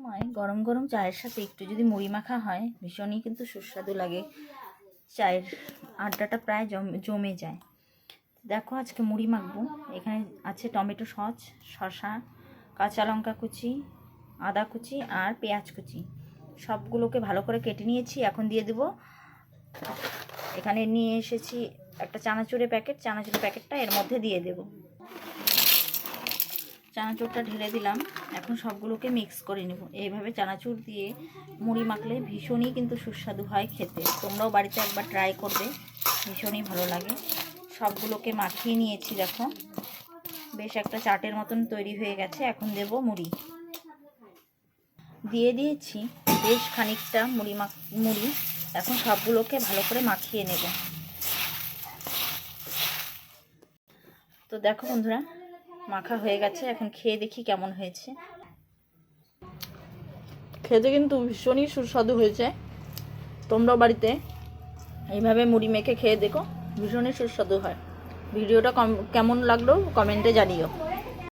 সময় গরম গরম চায়ের সাথে একটু যদি মুড়ি মাখা হয় ভীষণই কিন্তু সুস্বাদু লাগে। চায়ের আড্ডাটা প্রায় জমে যায়। দেখো আজকে মুড়ি মাখবো। এখানে আছে টমেটো সস, শসা, কাঁচা লঙ্কা কুচি, আদা কুচি আর পেঁয়াজ কুচি। সবগুলোকে ভালো করে কেটে নিয়েছি। এখন দিয়ে দেবো, এখানে নিয়ে এসেছি একটা চানাচুরের প্যাকেট। চানাচুরের প্যাকেটটা এর মধ্যে দিয়ে দেব। চানাচুরটা ঢেলে দিলাম। এখন সবগুলোকে মিক্স করে নেব। এইভাবে চানাচুর দিয়ে মুড়ি মাখলে ভীষণই কিন্তু সুস্বাদু হয় খেতে। তোমরাও বাড়িতে একবার ট্রাই করবে, ভীষণই ভালো লাগে। সবগুলোকে মাখিয়ে নিয়েছি। দেখো বেশ একটা চাটের মতন তৈরি হয়ে গেছে। এখন দেব মুড়ি, দিয়ে দিয়েছি বেশ খানিকটা মুড়ি। এখন সবগুলোকে ভালো করে মাখিয়ে নেব। তো দেখো বন্ধুরা, মাখা হয়ে গেছে। এখন খেয়ে দেখি কেমন হয়েছে। খেতে কিন্তু ভীষণই সুস্বাদু হয়েছে। তোমরাও বাড়িতে এইভাবে মুড়ি মেখে খেয়ে দেখো, ভীষণই সুস্বাদু হয়। ভিডিওটা কেমন লাগলো কমেন্টে জানিও।